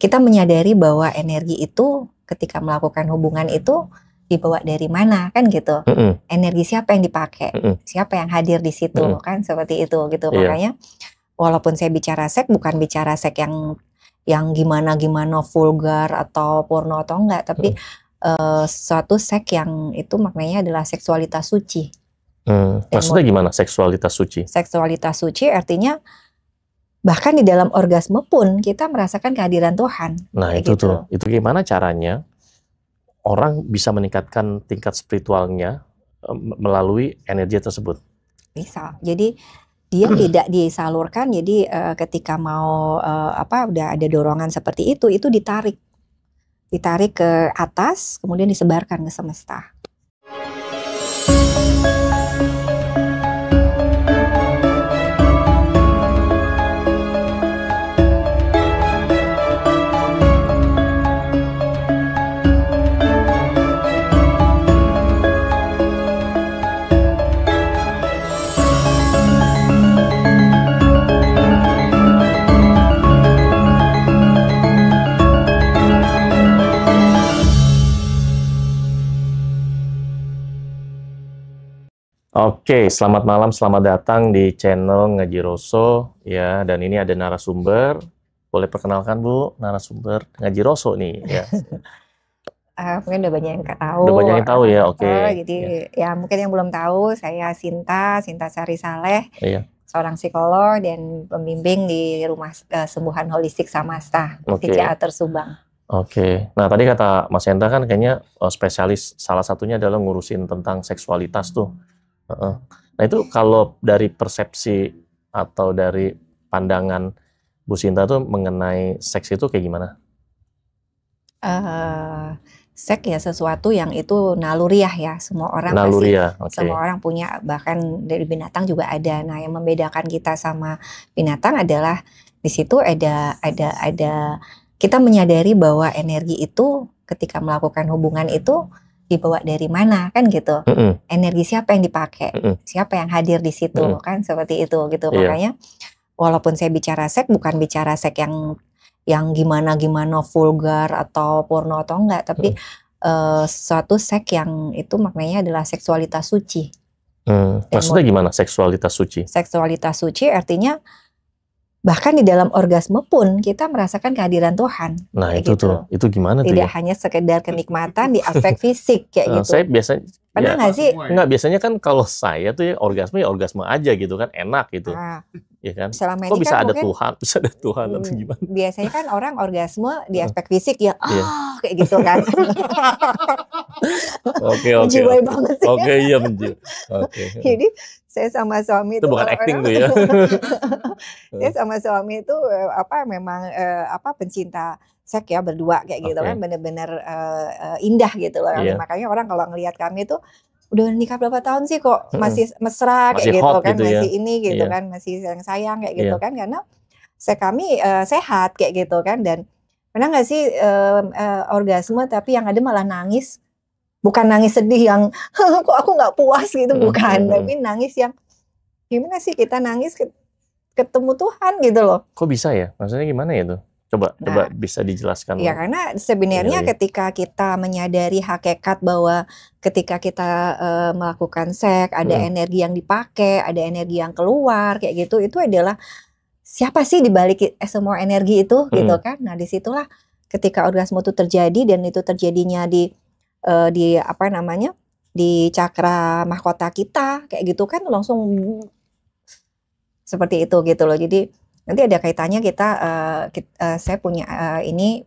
kita menyadari bahwa energi itu ketika melakukan hubungan itu dibawa dari mana kan gitu. Energi siapa yang dipakai, siapa yang hadir di situ kan seperti itu gitu. Iya. Makanya walaupun saya bicara seks bukan bicara seks yang gimana vulgar atau porno atau enggak, tapi suatu seks yang itu maknanya adalah seksualitas suci. Maksudnya gimana seksualitas suci? Seksualitas suci artinya bahkan di dalam orgasme pun kita merasakan kehadiran Tuhan. Nah itu gitu. tuh, itu gimana caranya orang bisa meningkatkan tingkat spiritualnya melalui energi tersebut? Bisa. Jadi dia tidak disalurkan. Jadi ketika mau udah ada dorongan seperti itu ditarik ke atas, kemudian disebarkan ke semesta. Oke, selamat malam, selamat datang di channel Ngaji Roso ya. Dan ini ada narasumber. Boleh perkenalkan Bu, narasumber Ngaji Roso nih ya. Mungkin udah banyak yang tahu. Udah banyak yang tahu ya, oke. Jadi ya mungkin yang belum tahu, saya Sinta Sari Saleh, seorang psikolog dan pembimbing di Rumah Sembuhan Holistik Samasta, Teater Subang. Oke, nah tadi kata Mas Hendra kan kayaknya spesialis salah satunya adalah ngurusin tentang seksualitas tuh. Nah itu kalau dari persepsi atau dari pandangan Bu Sinta tuh mengenai seks itu kayak gimana? Seks ya sesuatu yang itu naluriah ya, semua orang semua orang punya, bahkan dari binatang juga ada. Nah yang membedakan kita sama binatang adalah di situ ada kita menyadari bahwa energi itu ketika melakukan hubungan itu dibawa dari mana kan gitu. Energi siapa yang dipakai, siapa yang hadir di situ kan seperti itu gitu. Makanya walaupun saya bicara seks bukan bicara seks yang gimana vulgar atau porno atau enggak, tapi suatu seks yang itu maknanya adalah seksualitas suci. Maksudnya gimana seksualitas suci? Seksualitas suci artinya bahkan di dalam orgasme pun kita merasakan kehadiran Tuhan. Nah itu gitu. tuh, itu gimana tuh ya? Tidak hanya sekedar kenikmatan di aspek fisik kayak gitu. Saya biasanya pernah nggak sih? Enggak, biasanya kan kalau saya tuh ya orgasme aja gitu kan, enak gitu. Ya kan? Kok bisa kan ada Tuhan, bisa ada Tuhan atau gimana? Biasanya kan orang orgasme di aspek fisik ya, kayak gitu kan. Menjiwai banget sih. Iya menjiwai. Jadi saya sama suami itu bukan acting tuh ya. Saya sama suami itu memang pencinta seks ya, berdua kayak gitu kan, bener-bener indah gitu loh. Makanya orang kalau ngelihat kami tuh udah nikah berapa tahun sih kok masih mesra kayak gitu kan, gitu masih ini gitu kan, masih sayang kayak gitu kan, karena kami sehat kayak gitu kan. Dan pernah nggak sih orgasme tapi yang ada malah nangis, bukan nangis sedih yang kok aku nggak puas gitu, bukan, tapi nangis yang gimana sih kita nangis ketemu Tuhan gitu loh. Kok bisa ya? Maksudnya gimana ya tuh? Coba bisa dijelaskan. Ya karena sebenarnya ketika kita menyadari hakikat bahwa ketika kita melakukan seks ada energi yang dipakai, ada energi yang keluar kayak gitu, itu adalah siapa sih dibalik semua energi itu gitu kan. Nah disitulah ketika orgasme itu terjadi, dan itu terjadinya di cakra mahkota kita kayak gitu kan, langsung seperti itu gitu loh. Jadi nanti ada kaitannya saya punya ini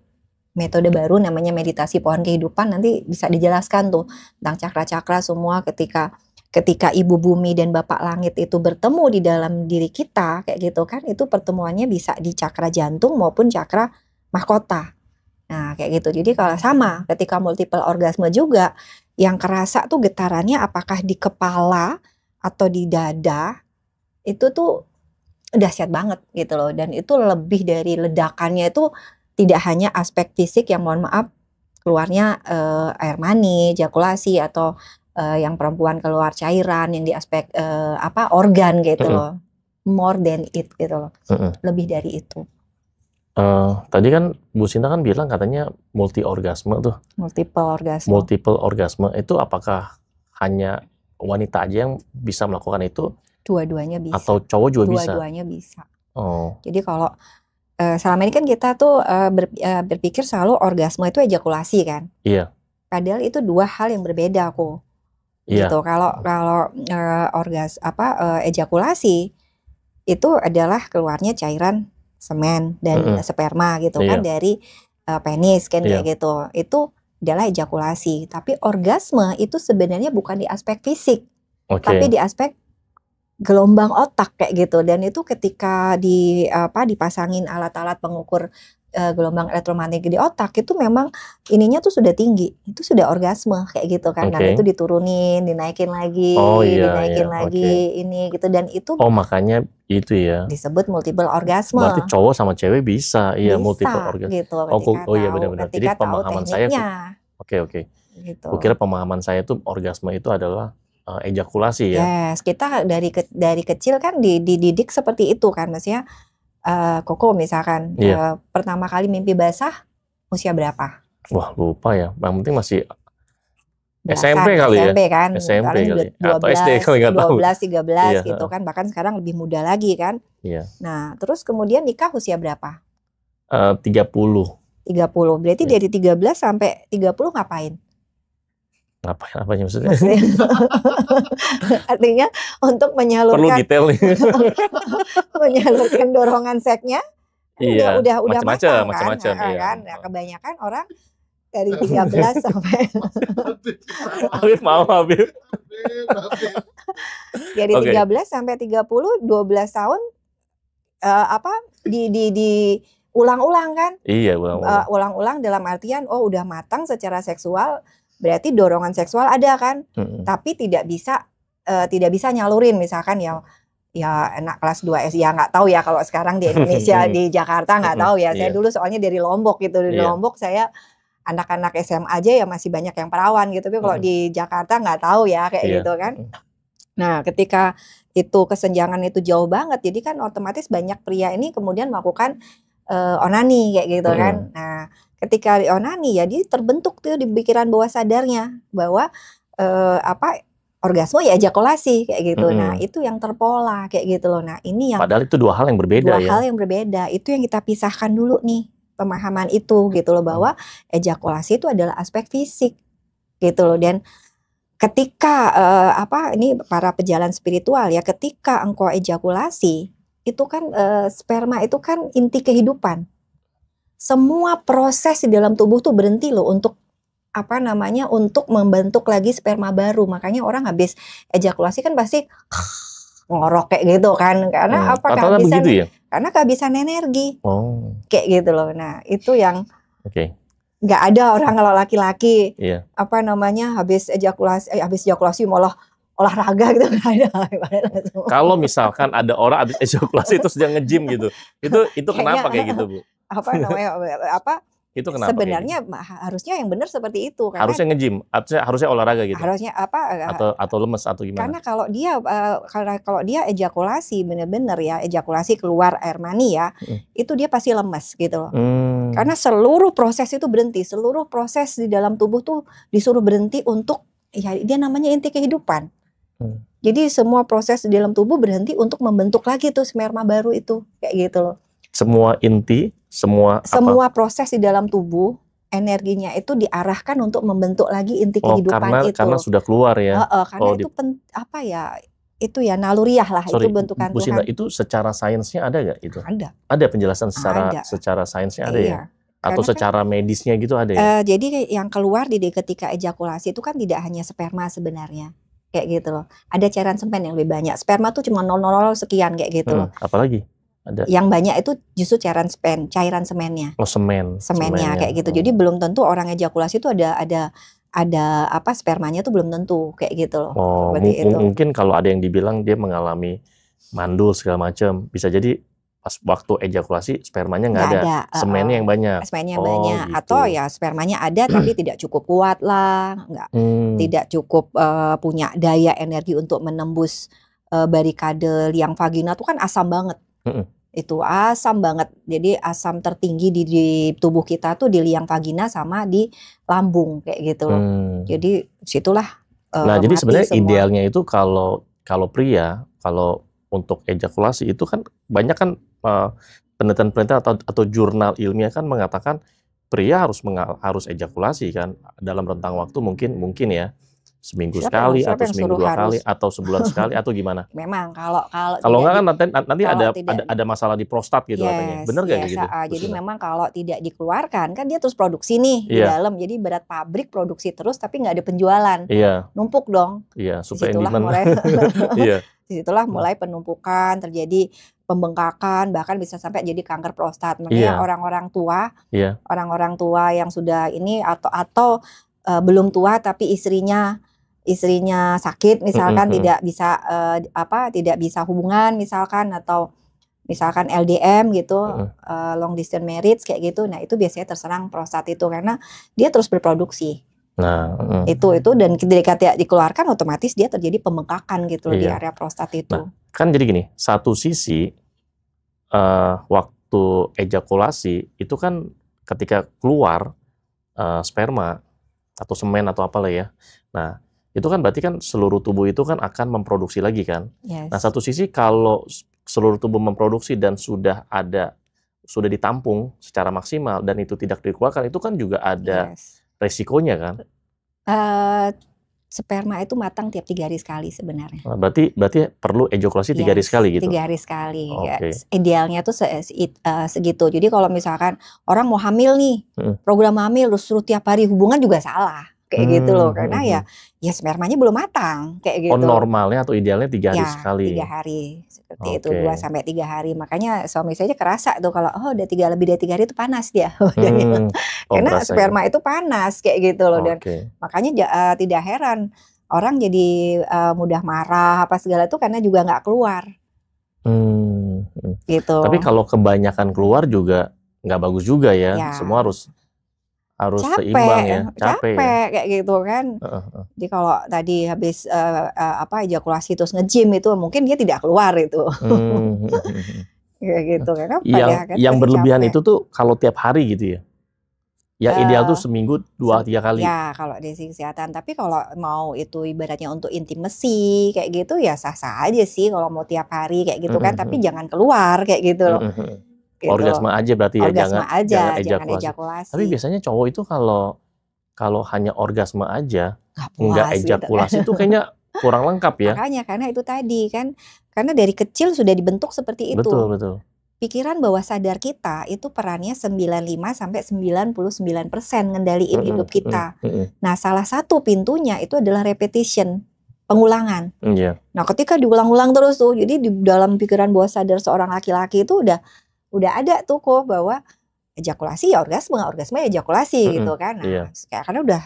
metode baru namanya meditasi pohon kehidupan, nanti bisa dijelaskan tuh tentang cakra-cakra semua. Ketika Ibu Bumi dan Bapak Langit itu bertemu di dalam diri kita kayak gitu kan, itu pertemuannya bisa di cakra jantung maupun cakra mahkota. Nah kayak gitu. Jadi kalau sama ketika multiple orgasme juga yang kerasa tuh getarannya apakah di kepala atau di dada, itu tuh dahsyat banget gitu loh. Dan itu lebih dari ledakannya itu tidak hanya aspek fisik yang mohon maaf keluarnya air mani, ejakulasi, atau yang perempuan keluar cairan yang di aspek organ gitu loh. More than it gitu loh. Lebih dari itu. Tadi kan Bu Sinta kan bilang katanya multi orgasme tuh. Multiple orgasme. Multiple orgasme itu apakah hanya wanita aja yang bisa melakukan itu Dua-duanya bisa. atau cowok juga bisa? Dua-duanya bisa. Oh, Jadi kalau selama ini kan kita tuh berpikir selalu orgasme itu ejakulasi kan. iya, Padahal itu dua hal yang berbeda kok. iya, Gitu. Kalau ejakulasi itu adalah keluarnya cairan semen dan Mm-mm. sperma gitu Iya. kan dari penis kan Iya. kayak gitu. Itu adalah ejakulasi. Tapi orgasme itu sebenarnya bukan di aspek fisik, Oke. tapi di aspek gelombang otak kayak gitu. Dan itu ketika dipasangin alat-alat pengukur gelombang elektromagnetik di otak, itu memang ininya tuh sudah tinggi, itu sudah orgasme kayak gitu kan. Nah Oke. itu diturunin, dinaikin lagi, Oh iya, dinaikin iya, lagi ini gitu, dan itu Oh makanya itu ya. disebut multiple orgasme. Berarti cowok sama cewek bisa, iya multiple Bisa orgasme. gitu Oh iya tahu, benar-benar. Jadi ketika tahu pemahaman saya tuh, tekniknya oke. gitu. Kukira pemahaman saya tuh orgasme itu adalah ejakulasi ya. Yes, kita dari kecil kan dididik seperti itu kan, maksudnya Koko misalkan Iya. pertama kali mimpi basah usia berapa? Wah lupa ya. Yang penting masih Belasan, SMP kali ya. SMP kan, SMP paling kali. Atau SD kali, nggak tahu. 12, 13 Iya, gitu kan, bahkan sekarang lebih muda lagi kan. Iya. Nah, terus kemudian nikah usia berapa? 30. 30. Berarti Iya. dari 13 sampai 30 ngapain? Ngapain apanya maksudnya? Artinya untuk Perlu menyalurkan detail nih. menyalurkan dorongan seksnya Iya, udah macam-macam, matang macam-macam, kan? iya. Kan? Nah, kebanyakan orang dari 13 sampai Habib, maaf Habib. dari Oke. 13 sampai 30, 12 tahun di ulang-ulang kan? Iya, ulang-ulang. Ulang-ulang dalam artian udah matang secara seksual, berarti dorongan seksual ada kan? Tapi tidak bisa nyalurin, misalkan ya anak kelas 2 SD, ya nggak tahu ya kalau sekarang di Indonesia di Jakarta nggak tahu ya. Saya Iya. dulu soalnya dari Lombok gitu, di Iya. Lombok saya anak-anak SMA aja ya masih banyak yang perawan gitu, tapi kalau di Jakarta nggak tahu ya kayak Iya. gitu kan. Nah, ketika itu kesenjangan itu jauh banget, jadi kan otomatis banyak pria ini kemudian melakukan onani kayak gitu kan. Nah, ketika onani ya dia terbentuk tuh di pikiran bawah sadarnya bahwa orgasme ya ejakulasi kayak gitu. Nah, itu yang terpola kayak gitu loh. Nah, ini yang Padahal itu dua hal yang berbeda dua ya. hal yang berbeda. Itu yang kita pisahkan dulu nih, pemahaman itu gitu loh, bahwa ejakulasi itu adalah aspek fisik gitu loh. Dan ketika ini para pejalan spiritual ya, ketika engkau ejakulasi itu kan sperma itu kan inti kehidupan. Semua proses di dalam tubuh tuh berhenti loh untuk untuk membentuk lagi sperma baru. Makanya orang habis ejakulasi kan pasti ngorok kayak gitu kan, karena kehabisan, begitu ya? Karena kehabisan energi. Oh. Kayak gitu loh. Nah, itu yang Oke. nggak ada orang kalau laki-laki Iya. habis ejakulasi malah olahraga gitu, nggak ada. Kalau misalkan ada orang habis ejakulasi itu sedang nge-gym gitu, itu kenapa kayak gitu, Bu? Itu kenapa? Sebenarnya harusnya yang benar seperti itu. Karena harusnya nge-gym, harusnya olahraga gitu. Harusnya atau lemes atau gimana? Karena kalau dia ejakulasi benar-benar ya, ejakulasi keluar air mani ya, itu dia pasti lemes gitu loh. Karena seluruh proses itu berhenti, seluruh proses di dalam tubuh tuh disuruh berhenti untuk ya dia namanya inti kehidupan. Jadi semua proses di dalam tubuh berhenti untuk membentuk lagi tuh sperma baru itu kayak gitu loh. Semua inti, semua proses di dalam tubuh energinya itu diarahkan untuk membentuk lagi inti kehidupan itu. Karena sudah keluar ya. Karena itu itu ya naluriah lah. Itu bentukan Bu Sinta, Tuhan. itu secara sainsnya ada nggak itu? Ada Penjelasan secara sainsnya ada ya? Atau Karena secara medisnya gitu ada ya? Jadi yang keluar ketika ejakulasi itu kan tidak hanya sperma sebenarnya. Kayak gitu loh. Ada cairan semen yang lebih banyak. Sperma tuh cuma 0,00 sekian kayak gitu loh. Apalagi? Ada. Yang banyak itu justru cairan semennya. Oh, semennya kayak gitu. Jadi belum tentu orang ejakulasi itu ada spermanya tuh belum tentu kayak gitu loh. Oh, mungkin kalau ada yang dibilang dia mengalami mandul segala macam, bisa jadi pas waktu ejakulasi spermanya nggak ada. Semennya yang banyak. Semennya banyak. Gitu. Atau ya spermanya ada tapi tidak cukup kuat lah, tidak cukup punya daya energi untuk menembus barikade liang vagina tuh kan asam banget. Itu asam banget. Jadi asam tertinggi di tubuh kita tuh di liang vagina sama di lambung kayak gitu loh. Jadi situlah Nah, jadi mati sebenarnya semua. idealnya itu kalau pria, kalau untuk ejakulasi itu kan banyak kan penelitian-penelitian atau jurnal ilmiah kan mengatakan pria harus ejakulasi kan dalam rentang waktu mungkin ya seminggu sekali Siapa atau yang seminggu suruh 2 kali harus? atau sebulan sekali atau gimana? Memang kalau Kalau tidak enggak kan nanti kalau tidak ada masalah di prostat gitu katanya. yes, Bener nggak kayak yes, gitu, Bu jadi Sinta? memang kalau tidak dikeluarkan kan dia terus produksi nih di Iya, dalam. Jadi berat pabrik produksi terus tapi nggak ada penjualan. iya, Numpuk dong. iya, supaya Disitulah demand. mulai Iya. disitulah mulai penumpukan, terjadi pembengkakan, bahkan bisa sampai jadi kanker prostat. Makanya Iya, iya. orang-orang tua yang sudah ini atau belum tua tapi istrinya sakit misalkan tidak bisa tidak bisa hubungan misalkan atau misalkan LDM gitu, long distance marriage kayak gitu. Nah, itu biasanya terserang prostat itu karena dia terus berproduksi. Nah, Itu dan ketika tidak dikeluarkan otomatis dia terjadi pembengkakan gitu loh di Iya. area prostat Nah, itu. kan jadi gini, satu sisi waktu ejakulasi itu kan ketika keluar sperma atau semen atau apalah ya. Nah, itu kan berarti kan seluruh tubuh itu kan akan memproduksi lagi kan. Yes. Nah, satu sisi kalau seluruh tubuh memproduksi dan sudah ditampung secara maksimal dan itu tidak dikeluarkan, itu kan juga ada Yes. resikonya kan. Sperma itu matang tiap 3 hari sekali sebenarnya. Nah, berarti perlu ejakulasi 3 hari Yes, sekali gitu. 3 hari sekali. Ya, Oke. idealnya tuh segitu. Jadi kalau misalkan orang mau hamil nih, program hamil terus suruh tiap hari hubungan juga salah. Kayak gitu loh. Karena ya spermanya belum matang kayak gitu. Normalnya atau idealnya 3 hari Ya, sekali. 3 hari. Seperti itu, Oke. 2 sampai 3 hari. Makanya suami saya kerasa tuh kalau udah lebih dari 3 hari itu panas dia. Karena berasa sperma itu panas kayak gitu loh. Dan Oke. makanya tidak heran orang jadi mudah marah apa segala itu karena juga nggak keluar. Gitu. Tapi kalau kebanyakan keluar juga nggak bagus juga ya. Ya. Semua harus seimbang ya. Capek ya. Kayak gitu kan. Jadi kalau tadi habis ejakulasi terus nge-gym itu mungkin dia tidak keluar itu. Kayak gitu karena yang berlebihan itu tuh kalau tiap hari gitu ya. Yang ideal tuh seminggu 2-3 kali. Ya kalau dari sisi kesehatan. Tapi kalau mau itu ibaratnya untuk intimacy kayak gitu ya sah-sah aja sih kalau mau tiap hari kayak gitu kan. Tapi jangan keluar kayak gitu loh. Gitu. Orgasme aja berarti ya. Jangan ejakulasi. Tapi biasanya cowok itu kalau hanya orgasme aja nggak ejakulasi itu kayaknya kurang lengkap ya. Makanya karena itu tadi kan. Karena dari kecil sudah dibentuk seperti itu. Betul. Pikiran bawah sadar kita itu perannya 95-99% ngendaliin hidup kita. Nah, salah satu pintunya itu adalah repetition, pengulangan. Nah, ketika diulang-ulang terus tuh, jadi di dalam pikiran bawah sadar seorang laki-laki itu udah ada tuh kok bahwa ejakulasi ya orgasme ya ejakulasi gitu kan. Nah, karena udah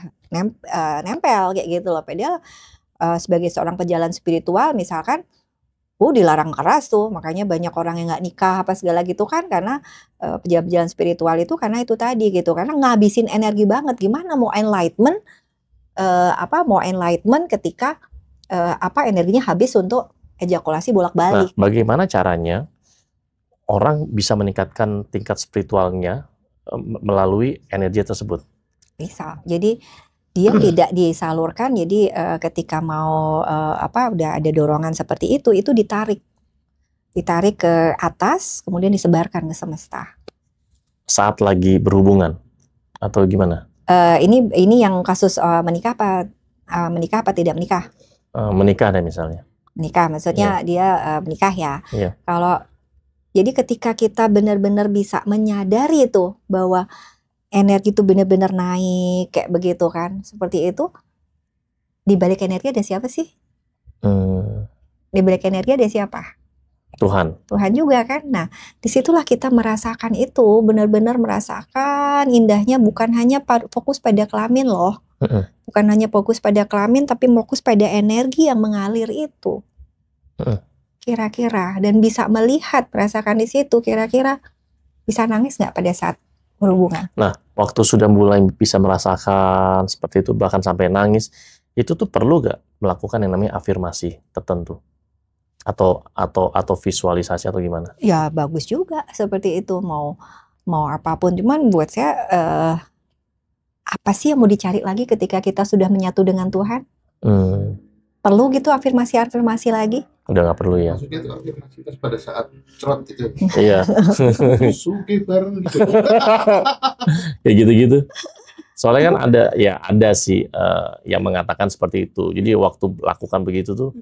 nempel kayak gitu loh. Padahal sebagai seorang pejalan spiritual misalkan dilarang keras tuh, makanya banyak orang yang nggak nikah apa segala gitu kan karena pejalan spiritual itu karena itu tadi gitu, karena ngabisin energi banget. Gimana mau enlightenment ketika energinya habis untuk ejakulasi bolak-balik. Nah, bagaimana caranya orang bisa meningkatkan tingkat spiritualnya melalui energi tersebut? Bisa. Jadi dia tidak disalurkan, jadi ketika mau udah ada dorongan seperti itu ditarik ke atas, kemudian disebarkan ke semesta. Saat lagi berhubungan atau gimana? Ini yang kasus menikah apa tidak menikah? Menikah deh misalnya. Menikah, maksudnya dia menikah ya. Iya. Jadi ketika kita benar-benar bisa menyadari itu bahwa energi itu benar-benar naik kayak begitu kan, seperti itu. Di balik energi ada siapa sih? Di balik energi ada siapa? Tuhan juga kan. Nah, disitulah kita merasakan itu, benar-benar merasakan indahnya, bukan hanya fokus pada kelamin loh. Bukan hanya fokus pada kelamin, tapi fokus pada energi yang mengalir itu. Kira-kira, dan bisa merasakan di situ, kira-kira bisa nangis nggak pada saat berhubungan? Nah, waktu sudah mulai bisa merasakan seperti itu, bahkan sampai nangis, itu tuh perlu gak melakukan yang namanya afirmasi tertentu? Atau visualisasi atau gimana? Ya bagus juga seperti itu, mau apapun. Cuman buat saya apa sih yang mau dicari lagi ketika kita sudah menyatu dengan Tuhan? Perlu gitu afirmasi-afirmasi lagi? Udah nggak perlu ya. Maksudnya itu afirmasi pada saat cerot gitu. Iya. Sugih bareng gitu. Kayak gitu-gitu. Soalnya kan ada sih yang mengatakan seperti itu. Jadi waktu lakukan begitu tuh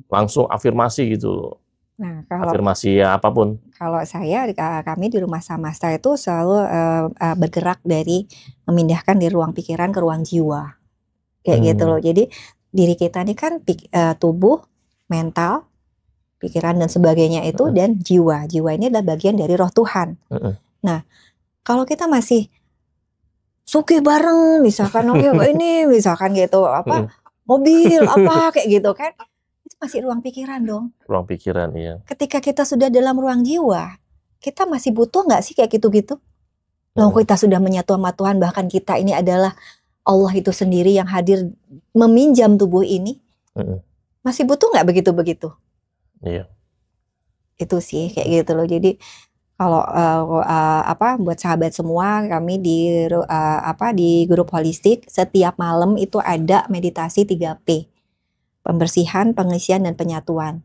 langsung afirmasi gitu. Nah, kalau Afirmasi ya apapun. Kalau kami di Rumah Samasta itu selalu bergerak dari memindahkan dari ruang pikiran ke ruang jiwa. Kayak gitu loh. Jadi diri kita ini kan tubuh, mental, pikiran dan sebagainya itu dan jiwa. Jiwa ini adalah bagian dari roh Tuhan. Nah, kalau kita masih sugih bareng misalkan ini misalkan gitu mobil apa kayak gitu kan. Itu masih ruang pikiran dong. Ruang pikiran, iya. Ketika kita sudah dalam ruang jiwa, kita masih butuh nggak sih kayak gitu-gitu? Loh, kita sudah menyatu sama Tuhan, bahkan kita ini adalah Allah itu sendiri yang hadir meminjam tubuh ini. Masih butuh nggak begitu-begitu? Iya. Itu sih kayak gitu loh. Jadi kalau buat sahabat semua, kami di grup holistik setiap malam itu ada meditasi 3P. Pembersihan, pengisian, dan penyatuan.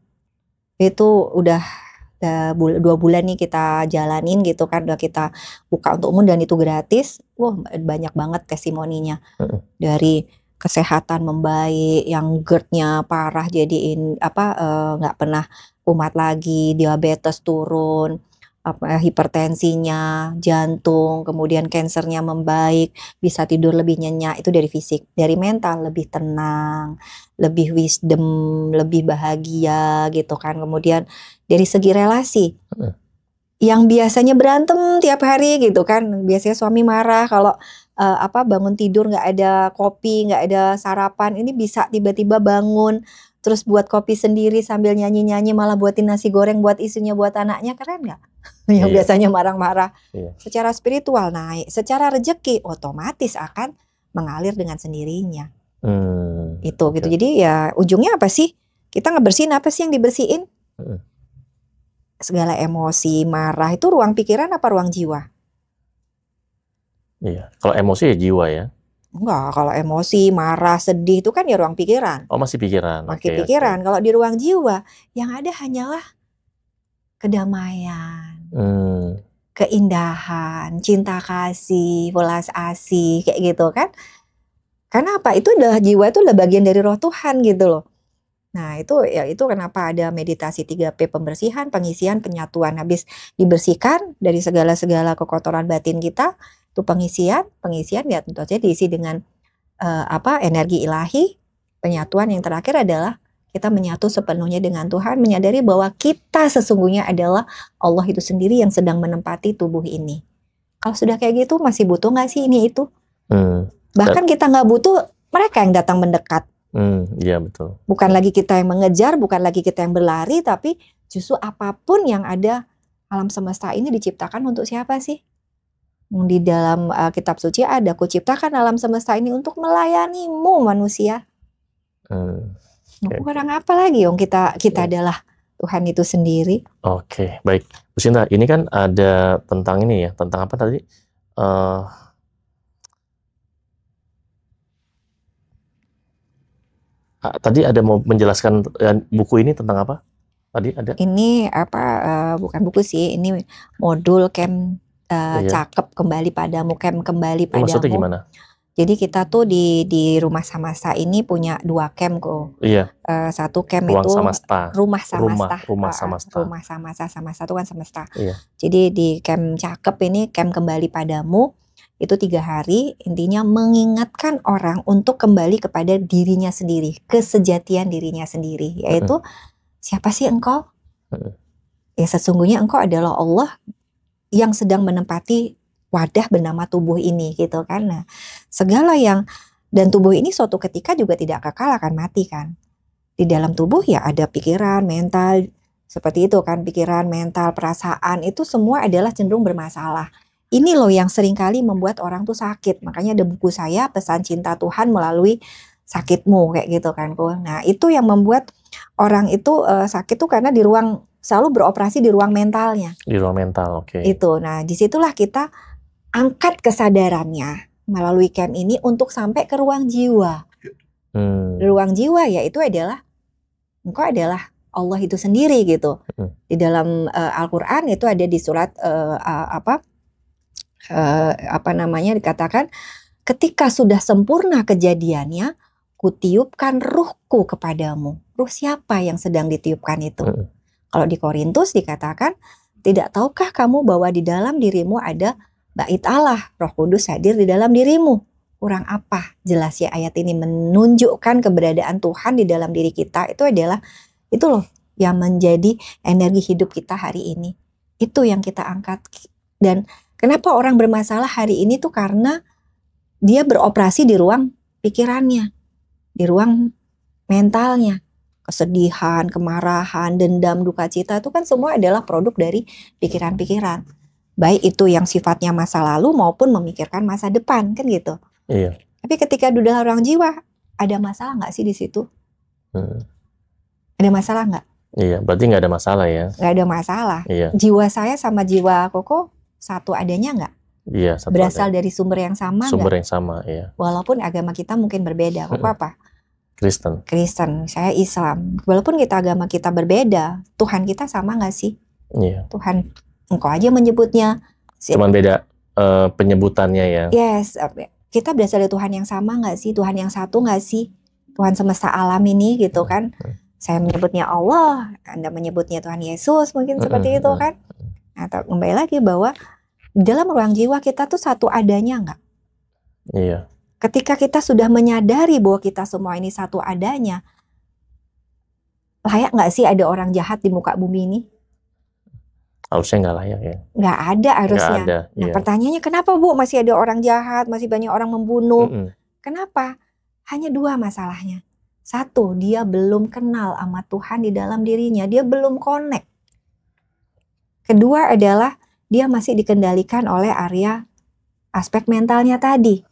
Itu udah 2 bulan nih kita jalanin gitu kan. Udah kita buka untuk umum dan itu gratis. Wah, banyak banget testimoninya. Dari kesehatan membaik, yang GERD-nya parah jadiin nggak pernah kumat lagi, diabetes turun, hipertensinya, jantung, kemudian kansernya membaik, bisa tidur lebih nyenyak. Itu dari fisik. Dari mental lebih tenang, lebih wisdom, lebih bahagia gitu kan. Kemudian dari segi relasi, yang biasanya berantem tiap hari gitu kan, biasanya suami marah kalau bangun tidur nggak ada kopi, nggak ada sarapan, ini bisa tiba-tiba bangun terus buat kopi sendiri sambil nyanyi-nyanyi, malah buatin nasi goreng buat istrinya, buat anaknya. Keren nggak? Yang biasanya marah-marah. Secara spiritual naik, secara rezeki otomatis akan mengalir dengan sendirinya. Itu gitu. Jadi ya ujungnya apa sih? Kita ngebersihin apa sih yang dibersihin? Segala emosi, marah itu ruang pikiran apa ruang jiwa? Iya. Kalau emosi ya jiwa ya. Enggak, kalau emosi, marah, sedih itu kan ya ruang pikiran. Oh, masih pikiran. Masih pikiran. Kalau di ruang jiwa, yang ada hanyalah kedamaian, keindahan, cinta kasih, welas asih, kayak gitu kan. Karena apa? Itu adalah jiwa, itu adalah bagian dari roh Tuhan gitu loh. Nah, itu kenapa ada meditasi 3P, pembersihan, pengisian, penyatuan. Habis dibersihkan dari segala kekotoran batin kita, itu pengisian ya tentu saja diisi dengan energi ilahi. Penyatuan yang terakhir adalah kita menyatu sepenuhnya dengan Tuhan, menyadari bahwa kita sesungguhnya adalah Allah itu sendiri yang sedang menempati tubuh ini. Kalau sudah kayak gitu, masih butuh nggak sih ini itu? Bahkan kita nggak butuh, mereka yang datang mendekat. Iya betul. Bukan lagi kita yang mengejar, bukan lagi kita yang berlari, tapi justru apapun yang ada, alam semesta ini diciptakan untuk siapa sih? Di dalam kitab suci ada, kuciptakan alam semesta ini untuk melayanimu manusia. Kurang apa lagi? Kita adalah Tuhan itu sendiri. Oke, baik. Bu Sinta, ini kan ada tentang ini ya, tentang apa tadi? Tadi ada mau menjelaskan buku ini tentang apa? Tadi ada? Ini bukan buku sih, ini modul camp cakep kembali padamu, camp kembali padamu. Maksudnya gimana? Jadi kita tuh di Rumah Samasta ini punya 2 camp kok. Iya. Satu camp Ruang itu Samasta. Rumah Samasta. Rumah Samasta. Rumah Samasta itu kan semesta. Iya. Jadi di camp cakep ini, camp kembali padamu, itu 3 hari, intinya mengingatkan orang untuk kembali kepada dirinya sendiri, kesejatian dirinya sendiri, yaitu siapa sih engkau? Ya sesungguhnya engkau adalah Allah yang sedang menempati wadah bernama tubuh ini gitu kan. Nah, segala yang, dan tubuh ini suatu ketika juga tidak kekal, akan mati kan. Di dalam tubuh ya ada pikiran, mental, seperti itu kan, pikiran, mental, perasaan, itu semua adalah cenderung bermasalah. Ini loh yang seringkali membuat orang tuh sakit. Makanya ada buku saya, Pesan Cinta Tuhan Melalui Sakitmu, kayak gitu kan. Nah, itu yang membuat orang itu sakit tuh karena di ruang, selalu beroperasi di ruang mentalnya. Di ruang mental, oke. Itu. Nah, disitulah kita angkat kesadarannya melalui camp ini untuk sampai ke ruang jiwa. Ruang jiwa yaitu adalah engkau adalah Allah itu sendiri gitu. Di dalam Al-Qur'an itu ada di surat dikatakan ketika sudah sempurna kejadiannya, kutiupkan ruhku kepadamu. Ruh siapa yang sedang ditiupkan itu? Kalau di Korintus dikatakan, tidak tahukah kamu bahwa di dalam dirimu ada bait Allah, Roh Kudus hadir di dalam dirimu. Kurang apa? Jelas ya ayat ini menunjukkan keberadaan Tuhan di dalam diri kita. Itu adalah, itu loh yang menjadi energi hidup kita hari ini. Itu yang kita angkat. Dan kenapa orang bermasalah hari ini tuh karena dia beroperasi di ruang pikirannya, di ruang mentalnya. Kesedihan, kemarahan, dendam, duka cita itu kan semua adalah produk dari pikiran-pikiran. Baik itu yang sifatnya masa lalu maupun memikirkan masa depan, kan gitu. Iya. Tapi ketika di dalam ruang jiwa, ada masalah nggak sih di situ? Ada masalah nggak? Iya, berarti nggak ada masalah ya? Nggak ada masalah. Iya. Jiwa saya sama jiwa Koko satu adanya nggak? Iya, satu Berasal ada. dari sumber yang sama Sumber nggak? yang sama, iya. Walaupun agama kita mungkin berbeda. Koko apa? Kristen. Kristen, saya Islam. Walaupun agama kita berbeda, Tuhan kita sama nggak sih? Iya. Tuhan, engkau aja menyebutnya. Cuman beda penyebutannya ya. Yes, kita berasal dari Tuhan yang sama nggak sih? Tuhan yang satu nggak sih? Tuhan semesta alam ini gitu kan? Saya menyebutnya Allah, Anda menyebutnya Tuhan Yesus, mungkin seperti itu kan? Atau kembali lagi bahwa dalam ruang jiwa kita tuh satu adanya nggak? Iya. Ketika kita sudah menyadari bahwa kita semua ini satu adanya, layak nggak sih ada orang jahat di muka bumi ini? Harusnya nggak layak ya. Nggak ada harusnya. Nggak ada, Nah iya. pertanyaannya kenapa Bu masih ada orang jahat, masih banyak orang membunuh? Kenapa? Hanya dua masalahnya. Satu, dia belum kenal sama Tuhan di dalam dirinya, dia belum connect. Kedua adalah dia masih dikendalikan oleh area aspek mentalnya tadi.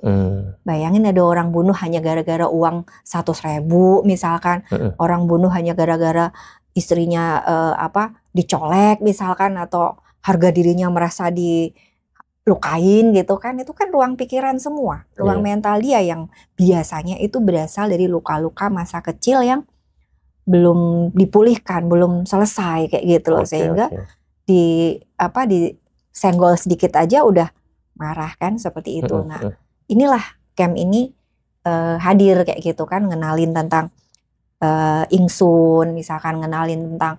Bayangin ada orang bunuh hanya gara-gara uang 100.000 misalkan. Orang bunuh hanya gara-gara istrinya dicolek misalkan, atau harga dirinya merasa dilukain gitu kan. Itu kan ruang pikiran semua. Ruang mental dia yang biasanya itu berasal dari luka-luka masa kecil yang belum dipulihkan, belum selesai kayak gitu loh. Sehingga disenggol sedikit aja udah marah kan, seperti itu. Nah, inilah camp ini hadir kayak gitu kan, ngenalin tentang ingsun, misalkan ngenalin tentang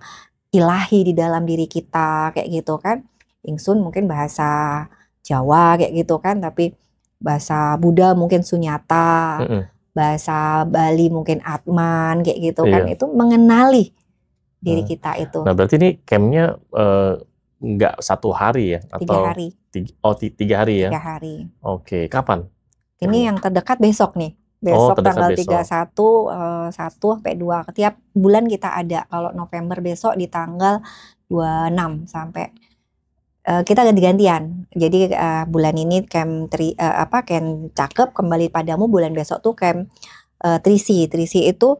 ilahi di dalam diri kita kayak gitu kan. Ingsun mungkin bahasa Jawa kayak gitu kan, tapi bahasa Buddha mungkin sunyata, bahasa Bali mungkin atman kayak gitu kan. Itu mengenali diri kita itu. Nah, berarti ini campnya nggak 1 hari ya? Atau 3 hari. 3 hari ya? 3 hari. Oke, kapan? Ini yang terdekat besok nih. Besok tanggal 31, 1 sampai 2. Tiap bulan kita ada. Kalau November besok di tanggal 26 sampai kita ganti-gantian. Jadi bulan ini camp camp cakep kembali padamu, bulan besok tuh camp Trisi. Trisi itu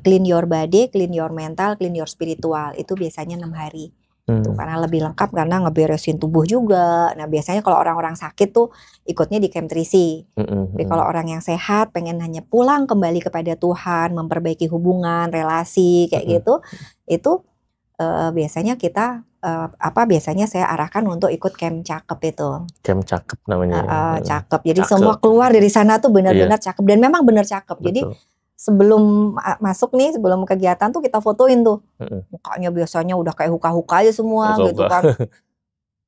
clean your body, clean your mental, clean your spiritual. Itu biasanya 6 hari. Tuh, karena lebih lengkap karena ngeberesin tubuh juga. Nah biasanya kalau orang-orang sakit tuh ikutnya di camp Trisi. Tapi kalau orang yang sehat pengen hanya pulang kembali kepada Tuhan, memperbaiki hubungan, relasi kayak gitu, itu biasanya kita biasanya saya arahkan untuk ikut camp cakep itu. Camp cakep namanya. Cakep. Jadi semua keluar dari sana tuh benar-benar cakep, dan memang benar cakep. Betul. Jadi sebelum masuk nih, sebelum kegiatan tuh kita fotoin tuh. Mukanya biasanya udah kayak huka-huka aja semua gitu kan.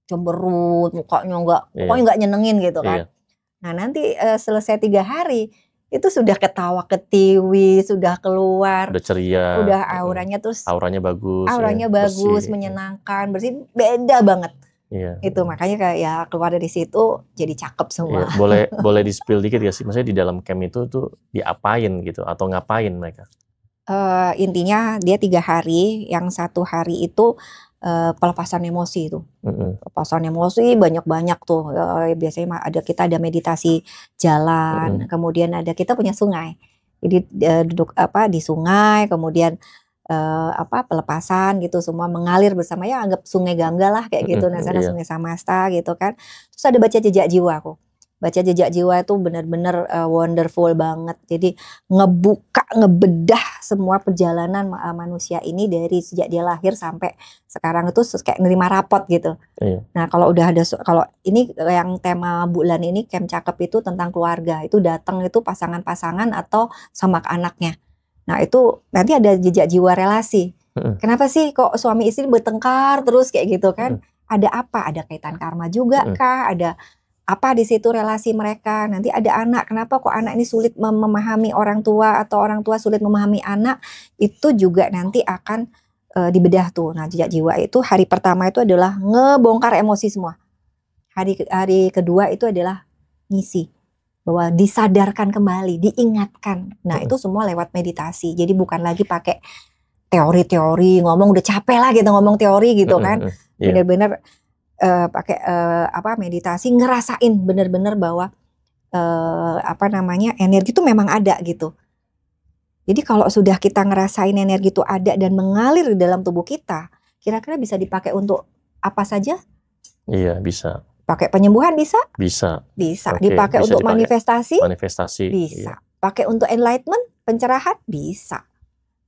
Cemberut, mukanya pokoknya nggak nyenengin gitu kan. Nah nanti selesai 3 hari, itu sudah ketawa ketiwi, sudah keluar. Udah ceria. Udah auranya terus. Auranya bagus. Auranya bagus, menyenangkan, bersih, beda banget. Iya. Itu makanya kayak ya keluar dari situ jadi cakep semua. Iya. Boleh di-spill dikit gak sih? Maksudnya di dalam camp itu tuh diapain gitu atau ngapain mereka? Intinya dia 3 hari, yang 1 hari itu pelepasan emosi itu. Pelepasan emosi banyak-banyak tuh. Biasanya kita ada meditasi jalan, kemudian kita punya sungai. Jadi duduk di sungai, kemudian pelepasan gitu, semua mengalir bersama, ya anggap Sungai Gangga lah kayak gitu, nah sana Iya. Sungai Samasta gitu kan. Terus ada baca jejak jiwa aku. Baca jejak jiwa itu benar-benar wonderful banget. Jadi ngebuka, ngebedah semua perjalanan manusia ini dari sejak dia lahir sampai sekarang itu kayak nerima rapot gitu. Iya. Nah kalau udah ada, kalau ini yang tema bulan ini Camp Cakep itu tentang keluarga, itu datang itu pasangan-pasangan atau sama anaknya. Nah itu nanti ada jejak jiwa relasi. Kenapa sih kok suami istri bertengkar terus kayak gitu kan? Ada apa? Ada kaitan karma juga kah? Ada apa di situ relasi mereka? Nanti ada anak, kenapa kok anak ini sulit memahami orang tua atau orang tua sulit memahami anak? Itu juga nanti akan dibedah tuh. Nah jejak jiwa itu hari pertama itu adalah ngebongkar emosi semua. Hari kedua itu adalah ngisi, bahwa disadarkan kembali, diingatkan. Nah itu semua lewat meditasi. Jadi bukan lagi pakai teori-teori, ngomong udah capek lah gitu ngomong teori gitu kan. Bener-bener pakai meditasi, ngerasain bener-bener bahwa energi itu memang ada gitu. Jadi kalau sudah kita ngerasain energi itu ada dan mengalir di dalam tubuh kita, kira-kira bisa dipakai untuk apa saja? Iya, bisa. Pakai penyembuhan bisa? Bisa. Bisa. Oke, Dipakai bisa untuk dipakai. manifestasi? Manifestasi. Bisa. Iya. Pakai untuk enlightenment, pencerahan? Bisa.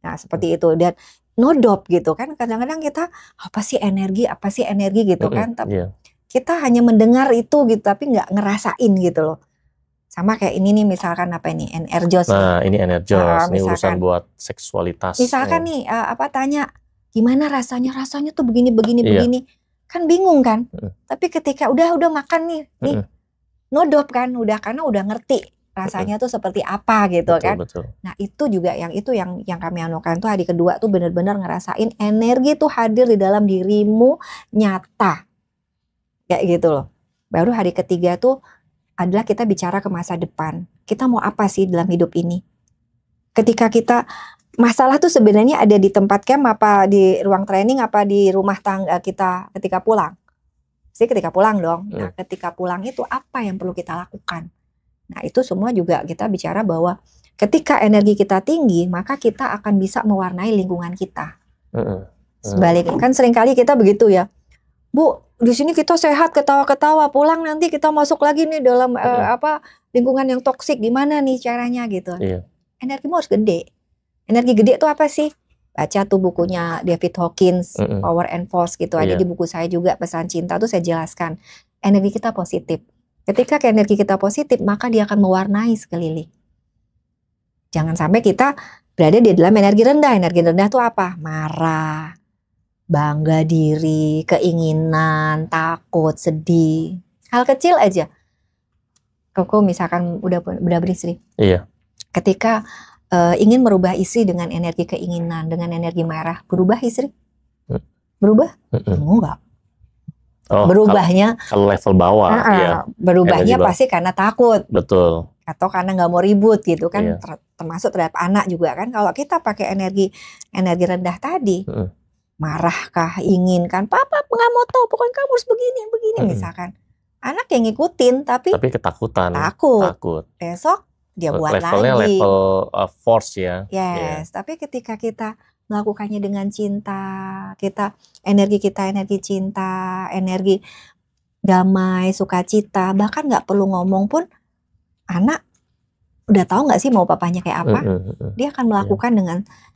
Nah seperti itu. Dan nodop gitu kan, kadang-kadang kita apa sih energi gitu kan, tapi kita hanya mendengar itu gitu tapi nggak ngerasain gitu loh. Sama kayak ini nih misalkan energos. Nah ini energos, ini misalkan, urusan buat seksualitas. Misalkan nih tanya gimana rasanya tuh begini kan bingung kan. Tapi ketika udah makan nih nodop kan, karena udah ngerti rasanya tuh seperti apa gitu kan. Betul. Nah itu juga yang kami anukan tuh hari kedua tuh benar-benar ngerasain energi tuh hadir di dalam dirimu nyata kayak gitu loh. Baru hari ketiga tuh adalah kita bicara ke masa depan. Kita mau apa sih dalam hidup ini? Ketika kita masalah tuh sebenarnya ada di tempat camp apa di ruang training apa di rumah tangga kita ketika pulang. Ketika pulang dong. Nah ketika pulang itu apa yang perlu kita lakukan? Nah itu semua juga kita bicara bahwa ketika energi kita tinggi maka kita akan bisa mewarnai lingkungan kita. Sebaliknya kan seringkali kita begitu ya, Bu di sini kita sehat ketawa-ketawa, pulang nanti kita masuk lagi nih dalam lingkungan yang toksik, gimana nih caranya gitu. Energimu harus gede. Energi gede itu apa sih? Baca tuh bukunya David Hawkins, Power and Force gitu. Ada di buku saya juga Pesan Cinta tuh saya jelaskan energi kita positif. Ketika energi kita positif, maka dia akan mewarnai sekeliling. Jangan sampai kita berada di dalam energi rendah. Energi rendah itu apa? Marah, bangga diri, keinginan, takut, sedih. Hal kecil aja. Koko misalkan udah beristri. Iya. Ketika ingin merubah istri dengan energi keinginan, dengan energi marah, berubah istri? Berubah? Enggak. Berubahnya kalau level bawah ya, berubahnya pasti karena takut, betul, atau karena nggak mau ribut gitu kan, termasuk terhadap anak juga kan. Kalau kita pakai energi rendah tadi, marahkah, inginkan, papa nggak mau tahu, pokoknya kamu harus begini misalkan, anak yang ngikutin tapi ketakutan, takut, besok dia buat levelnya lagi, level force ya. Tapi ketika kita melakukannya dengan cinta, energi cinta, energi damai, sukacita, bahkan nggak perlu ngomong pun anak udah tahu nggak sih mau papanya kayak apa, dia akan melakukan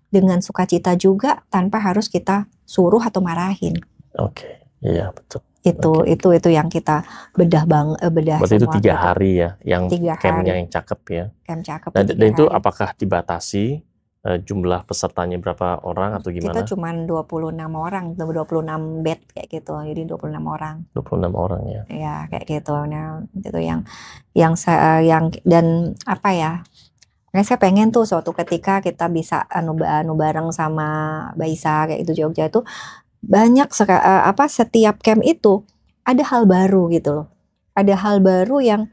dengan sukacita juga tanpa harus kita suruh atau marahin. Oke, iya betul. Itu yang kita bedah Berarti itu 3 hari ya, yang campnya yang cakep ya. Camp cakep. Nah, dan itu apakah dibatasi? Jumlah pesertanya berapa orang atau gimana? Kita cuma 26 orang, 26 bed kayak gitu. Jadi 26 orang. 26 orang ya. Ya, kayak gitu. Nah, itu yang dan apa ya? Nah, saya pengen tuh suatu ketika kita bisa anu bareng sama Baisa kayak itu Jogja itu banyak setiap camp itu ada hal baru gitu loh. Ada hal baru yang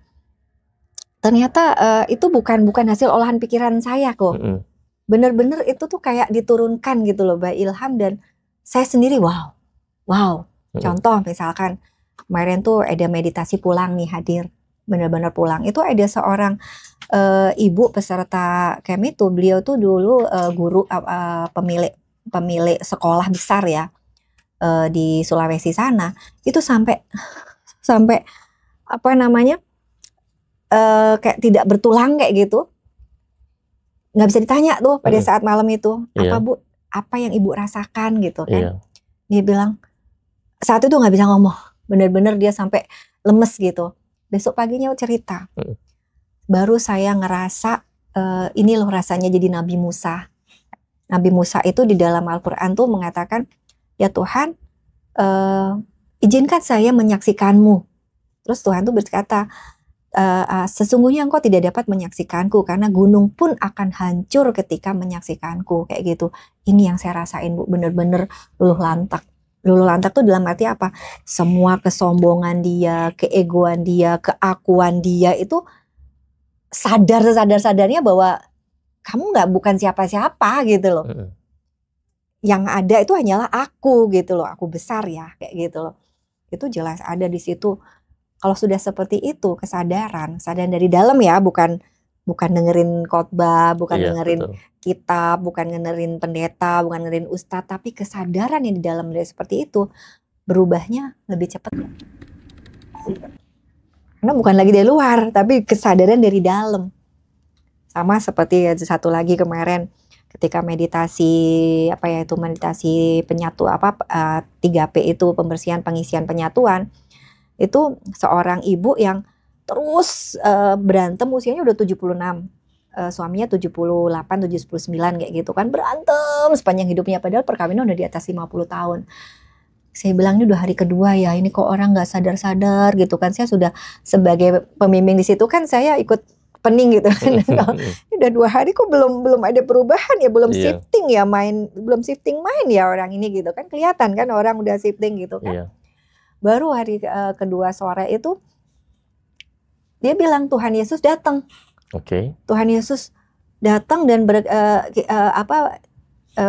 ternyata itu bukan hasil olahan pikiran saya kok. Bener-bener itu tuh kayak diturunkan gitu loh, by ilham, dan saya sendiri wow. Contoh misalkan kemarin tuh ada meditasi pulang nih hadir, bener-bener pulang. Itu ada seorang ibu peserta camp itu, beliau tuh dulu guru pemilik pemilik sekolah besar ya di Sulawesi sana, itu sampai apa namanya kayak tidak bertulang kayak gitu, nggak bisa ditanya tuh pada saat malam itu, apa Bu, apa yang Ibu rasakan gitu kan? Dia bilang saat itu nggak bisa ngomong, bener-bener dia sampai lemes gitu. Besok paginya cerita, baru saya ngerasa ini loh rasanya jadi Nabi Musa. Nabi Musa itu di dalam Al-Quran tuh mengatakan, ya Tuhan, izinkan saya menyaksikanmu. Terus Tuhan tuh berkata, sesungguhnya engkau tidak dapat menyaksikanku karena gunung pun akan hancur ketika menyaksikanku, kayak gitu. Ini yang saya rasain Bu, bener-bener luluh lantak. Luluh lantak tuh dalam arti apa? Semua kesombongan dia, keegoan dia, keakuan dia itu sadar-sadarnya bahwa kamu bukan siapa-siapa gitu loh. Yang ada itu hanyalah aku gitu loh, aku besar ya, kayak gitu loh. Itu jelas ada di situ. Kalau sudah seperti itu, kesadaran dari dalam ya, bukan dengerin khotbah, bukan dengerin kitab, bukan dengerin pendeta, bukan dengerin ustadz, tapi kesadaran yang di dalam dari seperti itu, berubahnya lebih cepat. Karena bukan lagi dari luar, tapi kesadaran dari dalam. Sama seperti satu lagi kemarin, ketika meditasi meditasi penyatu 3P itu, pembersihan, pengisian, penyatuan. Itu seorang ibu yang terus berantem, usianya udah 76, suaminya 78, 79 kayak gitu kan, berantem sepanjang hidupnya, padahal perkawinan udah di atas 50 tahun. Saya bilang ini udah hari kedua ya, ini kok orang nggak sadar-sadar gitu kan. Saya sudah sebagai pembimbing di situ kan, saya ikut pening gitu kan. Ini udah 2 hari kok belum ada perubahan ya, belum shifting ya belum shifting main ya orang ini gitu kan, kelihatan kan orang udah shifting gitu kan. Baru hari kedua sore itu dia bilang Tuhan Yesus datang. Tuhan Yesus datang dan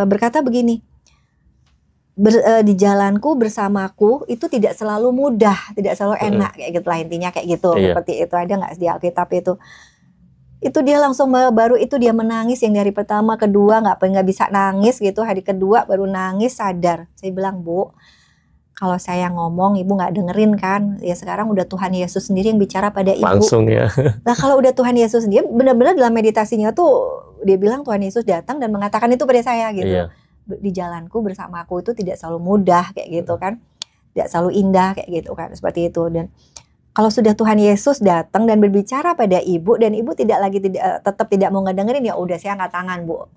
berkata begini, di jalanku bersamaku itu tidak selalu mudah, tidak selalu enak, kayak gitu lah intinya, kayak gitu. Seperti itu, ada nggak di Alkitab itu? Itu dia langsung baru itu dia menangis, yang dari pertama kedua nggak bisa nangis gitu, hari kedua baru nangis sadar. Saya bilang, Bu, kalau saya ngomong ibu nggak dengerin kan, ya sekarang udah Tuhan Yesus sendiri yang bicara pada ibu. Langsung ya. Nah kalau udah Tuhan Yesus dia benar-benar dalam meditasinya tuh dia bilang Tuhan Yesus datang dan mengatakan itu pada saya gitu. Di jalanku bersama aku itu tidak selalu mudah kayak gitu kan, tidak selalu indah kayak gitu kan, seperti itu. Dan kalau sudah Tuhan Yesus datang dan berbicara pada ibu dan ibu tetap tidak mau ngedengerin, ya udah saya angkat tangan Bu.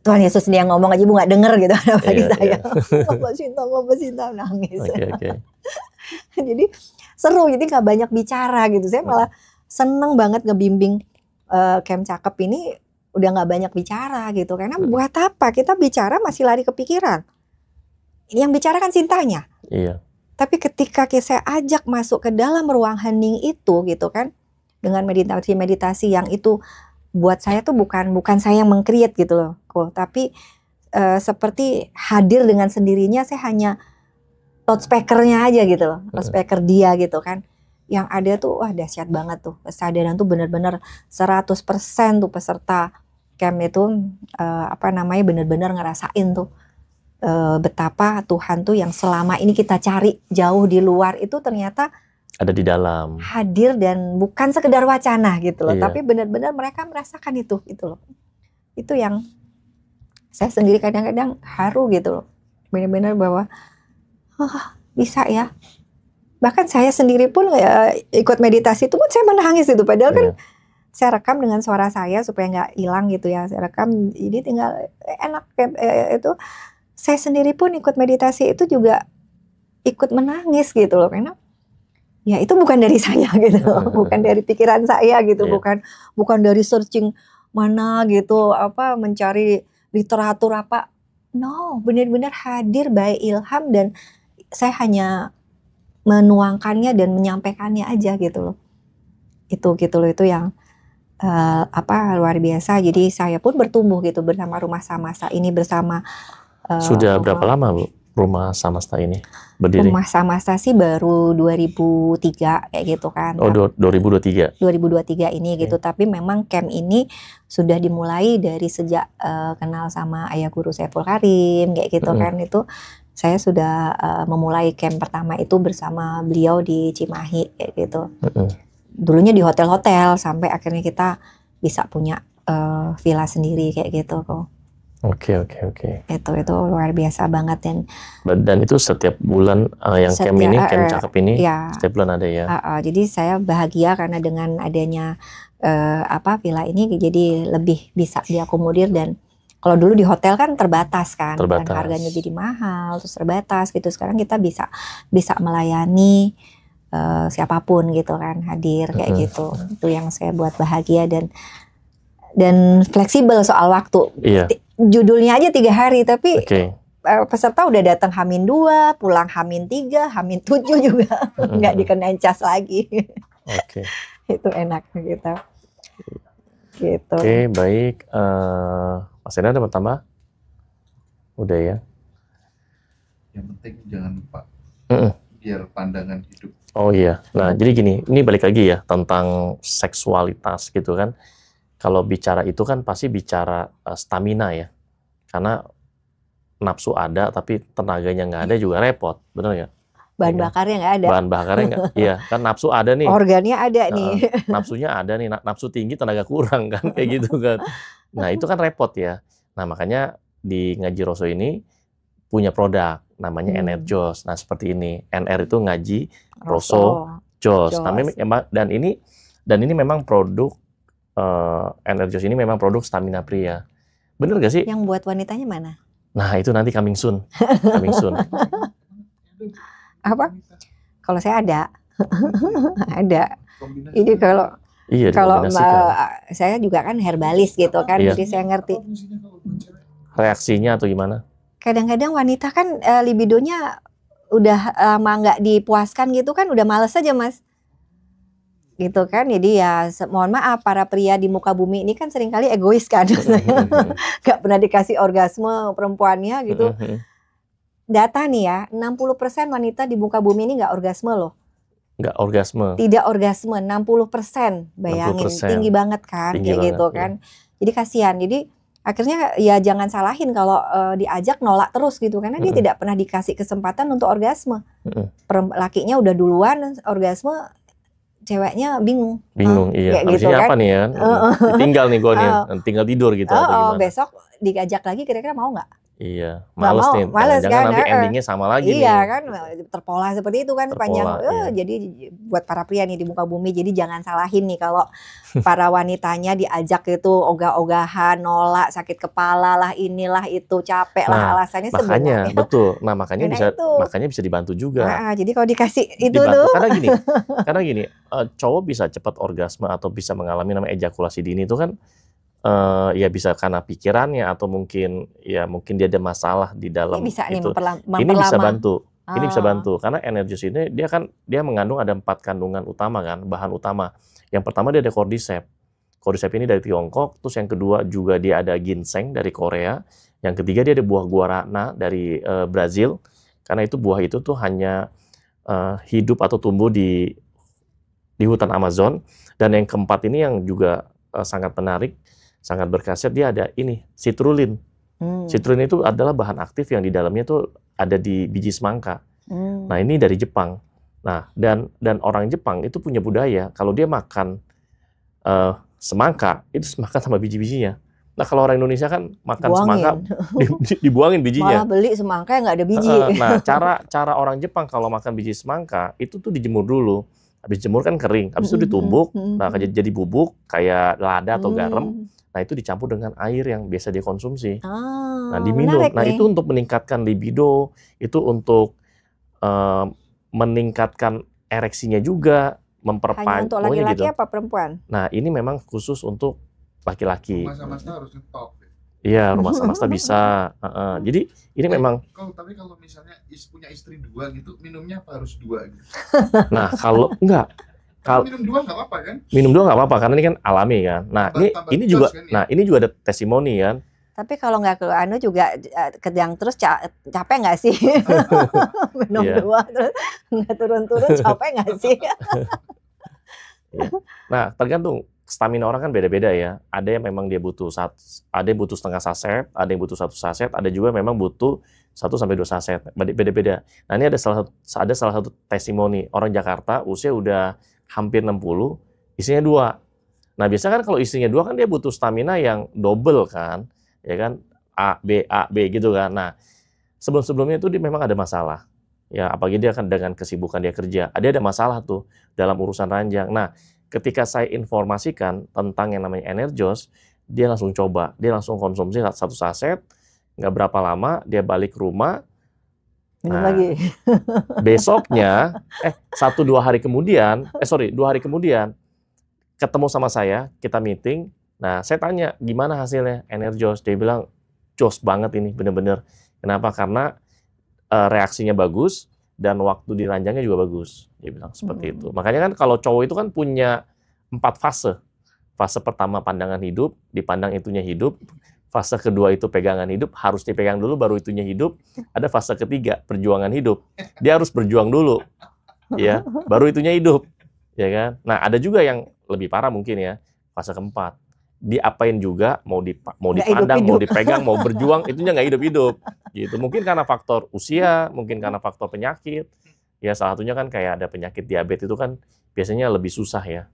Tuhan Yesus dia ngomong aja ibu nggak denger gitu, apalagi saya. Bapak Sinta nangis. Jadi seru, jadi nggak banyak bicara gitu. Saya malah seneng banget ngebimbing Camp Cakep ini, udah nggak banyak bicara gitu. Karena buat apa kita bicara masih lari ke pikiran. Yang bicara kan Sintanya. Tapi ketika saya ajak masuk ke dalam ruang hening itu gitu kan, dengan meditasi yang itu buat saya tuh bukan saya yang meng-create gitu loh, tapi seperti hadir dengan sendirinya. Saya hanya loudspeakernya aja gitu loh, loudspeaker dia gitu kan. Yang ada tuh wah dahsyat banget tuh, kesadaran tuh benar-benar 100% tuh peserta camp itu benar-benar ngerasain tuh betapa Tuhan tuh yang selama ini kita cari jauh di luar itu ternyata ada di dalam, hadir, dan bukan sekedar wacana gitu loh, tapi benar-benar mereka merasakan itu loh. Itu yang saya sendiri kadang-kadang haru gitu loh, benar-benar bahwa bisa ya. Bahkan saya sendiri pun ikut meditasi itu pun saya menangis itu, padahal kan saya rekam dengan suara saya supaya nggak hilang gitu ya, saya rekam jadi tinggal enak itu. Saya sendiri pun ikut meditasi itu juga ikut menangis gitu loh, karena ya itu bukan dari saya gitu, bukan dari pikiran saya gitu, bukan dari searching mana gitu, mencari literatur apa. No, benar-benar hadir by ilham, dan saya hanya menuangkannya dan menyampaikannya aja gitu loh. Itu gitu loh, itu yang luar biasa. Jadi saya pun bertumbuh gitu bersama Rumah Samasa ini, bersama sudah berapa lama Bu Rumah Samasta ini berdiri? Rumah Samasta sih baru 2003 kayak gitu kan. Oh, 2023. 2023 ini gitu. Tapi memang camp ini sudah dimulai dari sejak kenal sama Ayah Guru Saiful Karim kayak gitu kan. Itu saya sudah memulai camp pertama itu bersama beliau di Cimahi kayak gitu. Dulunya di hotel-hotel sampai akhirnya kita bisa punya villa sendiri kayak gitu kok. Oke. Itu luar biasa banget Dan itu setiap bulan yang camp ini, camp cakep ini, ya, setiap bulan ada ya. Jadi saya bahagia karena dengan adanya villa ini jadi lebih bisa diakomodir. Dan kalau dulu di hotel kan terbatas kan, dan harganya jadi mahal, terus terbatas gitu. Sekarang kita bisa melayani siapapun gitu kan, hadir kayak gitu. Itu yang saya buat bahagia dan fleksibel soal waktu. Iya. Judulnya aja 3 hari, tapi peserta udah datang H-2, pulang H-3, H-7 juga nggak dikenain cas lagi. Itu enak gitu. Oke, baik. Mas Ena ada tambah? Udah ya. Yang penting jangan lupa biar pandangan hidup. Oh iya. Nah, jadi gini, ini balik lagi ya tentang seksualitas gitu kan. Kalau bicara itu kan pasti bicara stamina ya, karena nafsu ada tapi tenaganya nggak ada juga repot, benar nggak? Bahan bakarnya nggak ada. Bahan bakarnya nggak, iya kan nafsu ada nih. Organnya ada nih. Nafsunya ada nih, nafsu tinggi tenaga kurang kan, kayak gitu kan. Nah itu kan repot ya. Nah makanya di Ngaji Roso ini punya produk namanya Enerjos. Nah seperti ini, NR itu Ngaji Roso Jos. Nah, dan ini memang produk Enerjos ini memang produk stamina pria. Bener gak sih? Yang buat wanitanya mana? Nah, itu nanti coming soon. Apa? Kalau saya ada. Ada. Ini kalau saya juga kan herbalis gitu kan, jadi saya ngerti. Reaksinya atau gimana? Kadang-kadang wanita kan libidonya udah lama nggak dipuaskan gitu kan, udah males aja Mas. Gitu kan, jadi ya mohon maaf para pria di muka bumi ini kan seringkali egois kan, nggak pernah dikasih orgasme perempuannya gitu. Data nih ya, 60% wanita di muka bumi ini nggak orgasme loh. Nggak orgasme? Tidak orgasme, 60%, bayangin 60%. Tinggi banget kan, tinggi kayak banget, gitu kan. Jadi kasihan, jadi akhirnya ya jangan salahin kalau diajak nolak terus gitu, karena dia tidak pernah dikasih kesempatan untuk orgasme. Lakinya udah duluan orgasme, ceweknya bingung. Iya. Kayak gitu apa kan? nih ya? Tinggal nih gue nih, tinggal tidur gitu. Besok diajak lagi kira-kira mau nggak? Iya, males nih. kan? Jangan nanti endingnya sama lagi nih. Iya kan, terpola seperti itu kan, panjang. Jadi buat para pria nih di muka bumi, jadi jangan salahin nih kalau para wanitanya diajak itu ogah-ogahan, nolak, sakit kepala lah, inilah itu, capek lah, alasannya sebenarnya. Betul. Nah makanya bisa dibantu juga. Jadi kalau dikasih itu dibantu, tuh. Karena gini, cowok bisa cepat orgasme atau bisa mengalami namanya ejakulasi dini itu kan ya bisa karena pikirannya atau mungkin dia ada masalah di dalam ini bisa itu. Ini bisa bantu. Ini bisa bantu karena Enerjos ini dia mengandung ada 4 kandungan utama kan, bahan utama. Yang pertama dia ada cordyceps. Cordyceps ini dari Tiongkok, terus yang kedua juga dia ada ginseng dari Korea. Yang ketiga dia ada buah guarana dari Brazil. Karena itu buah itu tuh hanya hidup atau tumbuh di hutan Amazon. Dan yang keempat ini yang juga sangat menarik, sangat berkhasiat, dia ada ini, citrulline. Citrulline itu adalah bahan aktif yang di dalamnya tuh ada di biji semangka. Nah, ini dari Jepang. Nah, dan orang Jepang itu punya budaya kalau dia makan semangka, itu makan sama biji-bijinya. Nah, kalau orang Indonesia kan makan semangka dibuangin bijinya. Malah beli semangka yang nggak ada biji. Nah, cara orang Jepang kalau makan biji semangka itu tuh dijemur dulu. Habis jemur kan kering, habis itu ditumbuk, nah jadi bubuk kayak lada atau garam. Nah itu dicampur dengan air yang biasa dia konsumsi. Nah diminum. Nah itu untuk meningkatkan libido, itu untuk meningkatkan ereksinya juga, memperpanjang. Hanya untuk laki-laki gitu. Apa perempuan? Nah ini memang khusus untuk laki-laki. Rumah Samasta harus ngetop. Iya, Rumah Samasta bisa. Jadi ini memang. Tapi kalau misalnya punya istri 2 gitu, minumnya apa harus 2 gitu? Nah kalau enggak. Kalau minum 2 nggak apa-apa kan? Minum 2 nggak apa-apa karena ini kan alami kan. Nah ini juga, kan, nah ini juga ada testimoni kan. Tapi kalau nggak ke anu juga kejang terus capek nggak sih? Minum Iya. 2 terus nggak turun-turun capek nggak sih? Iya. Nah, tergantung stamina orang kan beda-beda ya. Ada yang memang dia butuh ada yang butuh setengah saset, ada yang butuh 1 saset, ada juga memang butuh 1 sampai 2 saset. Beda-beda. Nah, ini ada salah satu testimoni orang Jakarta usia udah hampir 60, isinya 2. Nah, biasanya kan kalau isinya 2 kan dia butuh stamina yang double kan, ya kan? A, B gitu kan. Nah, sebelum-sebelumnya itu dia memang ada masalah. Ya, apalagi dia kan dengan kesibukan dia kerja. Ada masalah tuh dalam urusan ranjang. Nah, ketika saya informasikan tentang yang namanya Energos, dia langsung coba. Dia langsung konsumsi 1 saset, nggak berapa lama dia balik ke rumah. Minum Nah, lagi. besoknya, 2 hari kemudian, 2 hari kemudian, ketemu sama saya, kita meeting. Nah, saya tanya, gimana hasilnya Energos? Dia bilang, jos banget ini, bener-bener. Kenapa? Karena reaksinya bagus, dan waktu di ranjangnya juga bagus. Dia bilang seperti itu. Makanya kan kalau cowok itu kan punya 4 fase. Fase pertama pandangan hidup, dipandang itunya hidup. Fase kedua itu pegangan hidup, harus dipegang dulu baru itunya hidup. Ada fase ketiga, perjuangan hidup. Dia harus berjuang dulu, ya, baru itunya hidup, ya kan? Nah, ada juga yang lebih parah mungkin ya, fase keempat. Diapain juga, mau dipandang, mau dipegang, mau berjuang, itunya nggak hidup-hidup. Gitu. Mungkin karena faktor usia, mungkin karena faktor penyakit. Ya, salah satunya kan kayak ada penyakit diabetes itu kan biasanya lebih susah ya.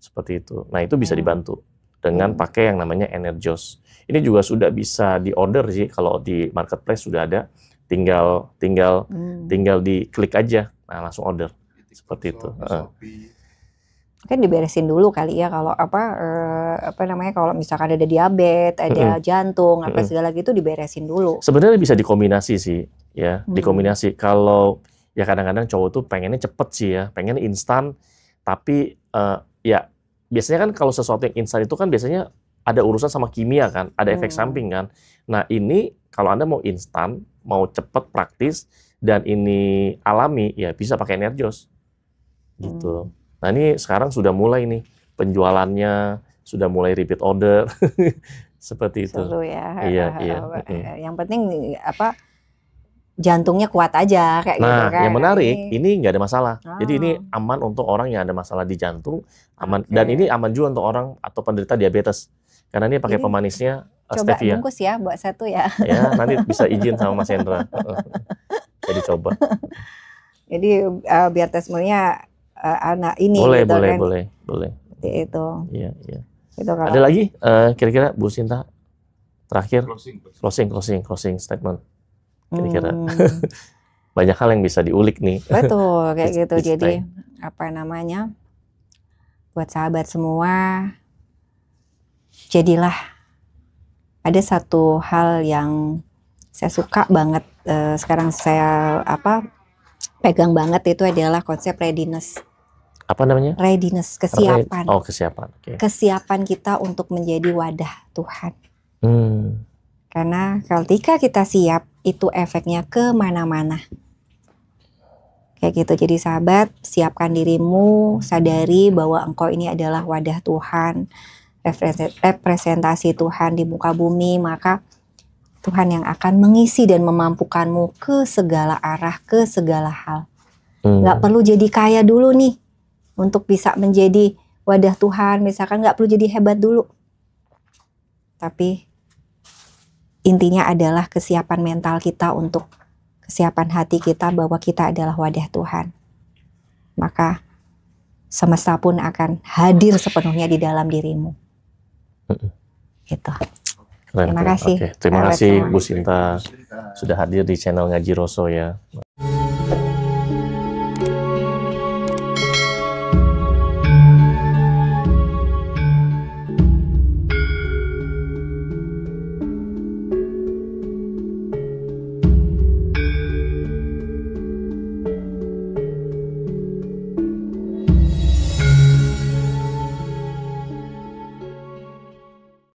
Seperti itu. Nah, itu bisa dibantu dengan pakai yang namanya Energos. Ini juga sudah bisa di-order sih, kalau di marketplace sudah ada. Tinggal diklik aja, nah langsung order. Seperti itu. Mungkin diberesin dulu kali ya kalau kalau misalkan ada diabetes, ada jantung, apa segala gitu diberesin dulu. Sebenarnya bisa dikombinasi sih, ya, dikombinasi. Kalau ya kadang-kadang cowok tuh pengennya cepet sih ya, pengen instan, tapi ya biasanya kan kalau sesuatu yang instan itu kan biasanya ada urusan sama kimia kan, ada efek samping kan. Nah, ini kalau Anda mau instan, mau cepet, praktis, dan ini alami, ya bisa pakai Energos. Gitu. Nah, ini sekarang sudah mulai nih penjualannya, sudah mulai repeat order. Seperti itu. Seru ya. Iya. Yang penting jantungnya kuat aja kayak gitu kan. Nah, yang menarik, ini nggak ada masalah. Jadi ini aman untuk orang yang ada masalah di jantung, aman. Dan ini aman juga untuk orang atau penderita diabetes. Karena ini pakai pemanisnya coba stevia. bungkus ya buat 1 ya. Ya, nanti bisa izin sama Mas Hendra. Jadi coba. Jadi biar testimoninya anak ini Boleh. Seperti itu. Iya. Itu kalau Ada lagi kira-kira Bu Sinta terakhir closing statement. Kira-kira banyak hal yang bisa diulik nih. betul kayak gitu. This Jadi time. buat sahabat semua, jadilah ada satu hal yang saya suka banget sekarang saya pegang banget, itu adalah konsep readiness. Apa namanya? Readiness, kesiapan. Kesiapan. Okay. Kesiapan kita untuk menjadi wadah Tuhan. Karena ketika kita siap, itu efeknya kemana-mana. Kayak gitu. Jadi sahabat, siapkan dirimu, sadari bahwa engkau ini adalah wadah Tuhan, representasi Tuhan di muka bumi, maka Tuhan yang akan mengisi dan memampukanmu ke segala arah, ke segala hal. Nggak perlu jadi kaya dulu nih, untuk bisa menjadi wadah Tuhan, misalkan nggak perlu jadi hebat dulu. Tapi intinya adalah kesiapan mental kita, untuk kesiapan hati kita bahwa kita adalah wadah Tuhan. Maka semesta pun akan hadir sepenuhnya di dalam dirimu. Gitu. Keren. Terima kasih. Terima kasih Bu Sinta sudah hadir di channel Ngaji Roso ya.